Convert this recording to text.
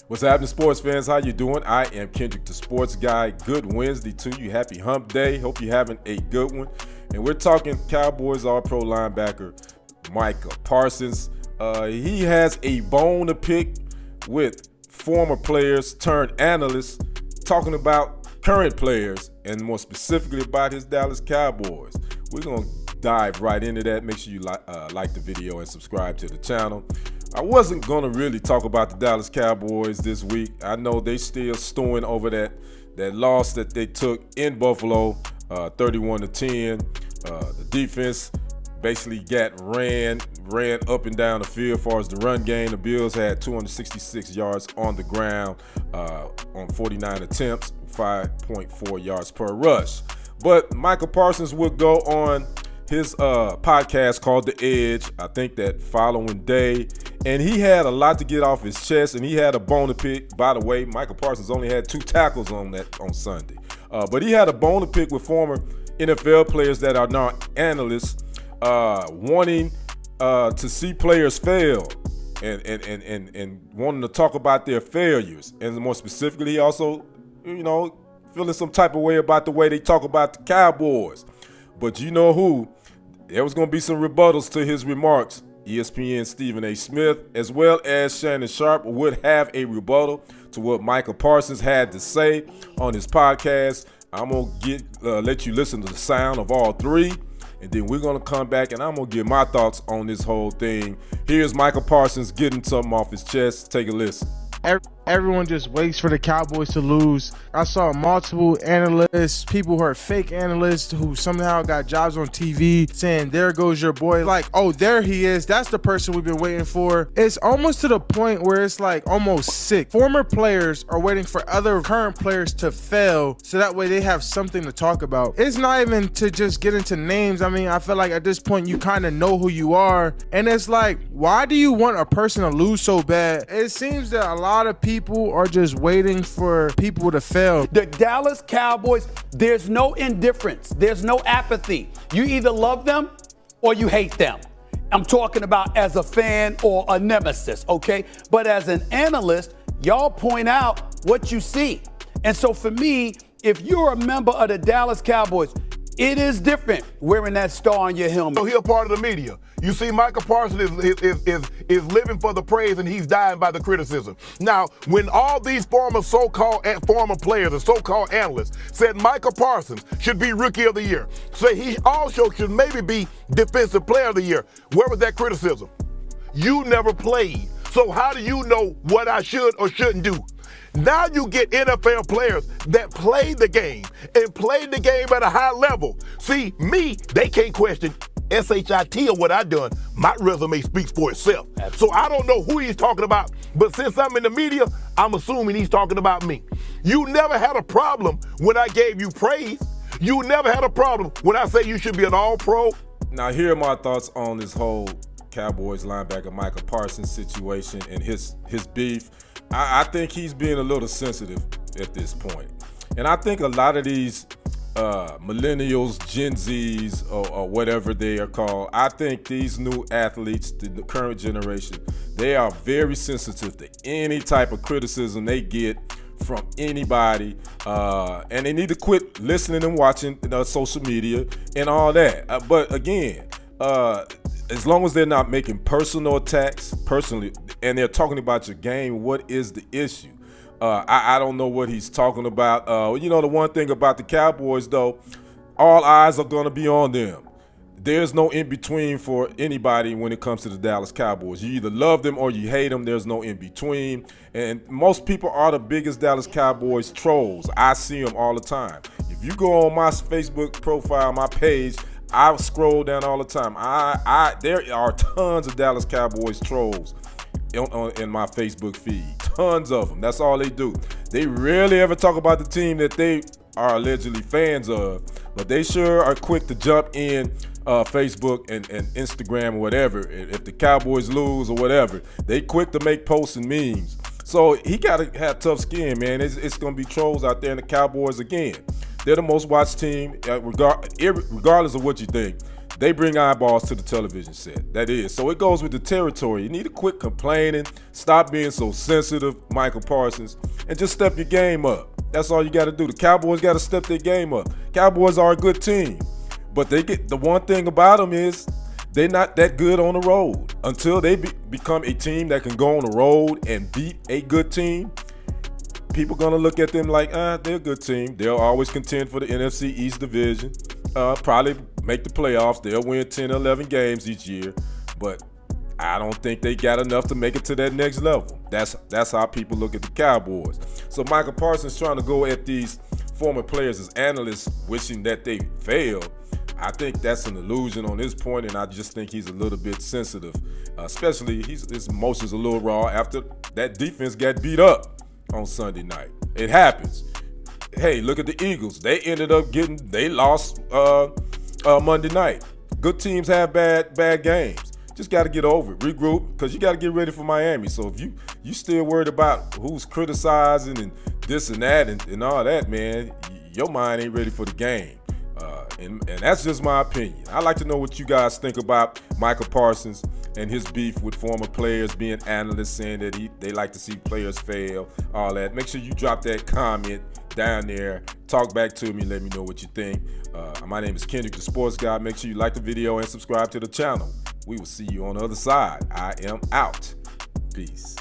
What's happening, sports fans? How you doing? I am Kendrick, the sports guy. Good Wednesday to you. Happy hump day. Hope you're having a good one. And we're talking Cowboys All-Pro linebacker Micah Parsons. He has a bone to pick with former players turned analysts talking about current players and more specifically about his Dallas Cowboys. We're going to dive right into that. Make sure you like the video and subscribe to the channel. I wasn't going to really talk about the Dallas Cowboys this week. I know they still stewing over that loss that they took in Buffalo, 31-10. The defense basically got ran up and down the field. As far as the run game, the Bills had 266 yards on the ground on 49 attempts, 5.4 yards per rush. But Micah Parsons would go on his podcast called The Edge, I think that following day, and he had a lot to get off his chest, and he had a bone to pick. By the way, Micah Parsons only had 2 tackles on Sunday, but he had a bone to pick with former NFL players that are now analysts, wanting to see players fail and wanting to talk about their failures, and more specifically, he also, feeling some type of way about the way they talk about the Cowboys. But you know who? There was going to be some rebuttals to his remarks. ESPN Stephen A. Smith, as well as Shannon Sharp, would have a rebuttal to what Micah Parsons had to say on his podcast. I'm going to let you listen to the sound of all three, and then we're going to come back and I'm going to give my thoughts on this whole thing. Here's Micah Parsons getting something off his chest. Take a listen. Everyone just waits for the Cowboys to lose. I saw multiple analysts, people who are fake analysts who somehow got jobs on TV saying, there goes your boy. Like, oh, there he is. That's the person we've been waiting for. It's almost to the point where it's like almost sick. Former players are waiting for other current players to fail so that way they have something to talk about. It's not even to just get into names. I mean, I feel like at this point you kind of know who you are. And it's like, why do you want a person to lose so bad? It seems that a lot of people are just waiting for people to fail. The Dallas Cowboys, there's no indifference. There's no apathy. You either love them or you hate them. I'm talking about as a fan or a nemesis, okay? But as an analyst, y'all point out what you see. And so for me, if you're a member of the Dallas Cowboys, it is different wearing that star on your helmet. So he's a part of the media. You see, Micah Parsons is living for the praise and he's dying by the criticism. Now, when all these former players and so-called analysts said Micah Parsons should be Rookie of the Year, say he also should maybe be Defensive Player of the Year, where was that criticism? You never played. So how do you know what I should or shouldn't do? Now you get NFL players that played the game and played the game at a high level. See, me, they can't question SHIT or what I done. My resume speaks for itself. So I don't know who he's talking about, but since I'm in the media, I'm assuming he's talking about me. You never had a problem when I gave you praise. You never had a problem when I say you should be an all-pro. Now, here are my thoughts on this whole Cowboys linebacker Micah Parsons situation and his beef. I think he's being a little sensitive at this point. And I think a lot of these millennials, Gen Zs, or whatever they are called, I think these new athletes, the current generation, they are very sensitive to any type of criticism they get from anybody, and they need to quit listening and watching social media and all that. But again, as long as they're not making personal attacks, and they're talking about your game, what is the issue? I don't know what he's talking about. The one thing about the Cowboys, though, all eyes are going to be on them. There's no in-between for anybody when it comes to the Dallas Cowboys. You either love them or you hate them. There's no in-between. And most people are the biggest Dallas Cowboys trolls. I see them all the time. If you go on my Facebook profile, my page, I scroll down all the time. There are tons of Dallas Cowboys trolls in my Facebook feed. Tons of them. That's all they do. They rarely ever talk about the team that they are allegedly fans of, but they sure are quick to jump in Facebook and Instagram or whatever. If the Cowboys lose or whatever, they quick to make posts and memes. So he got to have tough skin, man. It's going to be trolls out there, and the Cowboys, again, they're the most watched team, regardless of what you think. they bring eyeballs to the television set. That is. So it goes with the territory. You need to quit complaining, stop being so sensitive, Michael Parsons, and just step your game up. That's all you got to do. The Cowboys got to step their game up. Cowboys are a good team, but the one thing about them is they're not that good on the road. Until they become a team that can go on the road and beat a good team, people going to look at them like, they're a good team. They'll always contend for the NFC East division. Probably make the playoffs. They'll win 10 or 11 games each year. But I don't think they got enough to make it to that next level. That's how people look at the Cowboys. So Michael Parsons trying to go at these former players as analysts, wishing that they failed. I think that's an illusion on his point, and I just think he's a little bit sensitive. Especially his emotions a little raw after that defense got beat up on Sunday night. It happens. Hey, look at the Eagles. They lost Monday night. Good teams have bad games. Just got to get over it, regroup, because you got to get ready for Miami. So if you still worried about who's criticizing and this and that and all that, man, your mind ain't ready for the game. And that's just my opinion. I'd like to know what you guys think about Michael Parsons and his beef with former players, being analysts, saying that they like to see players fail, all that. Make sure you drop that comment down there. Talk back to me. Let me know what you think. My name is Kendrick, the Sports Guy. Make sure you like the video and subscribe to the channel. We will see you on the other side. I am out. Peace.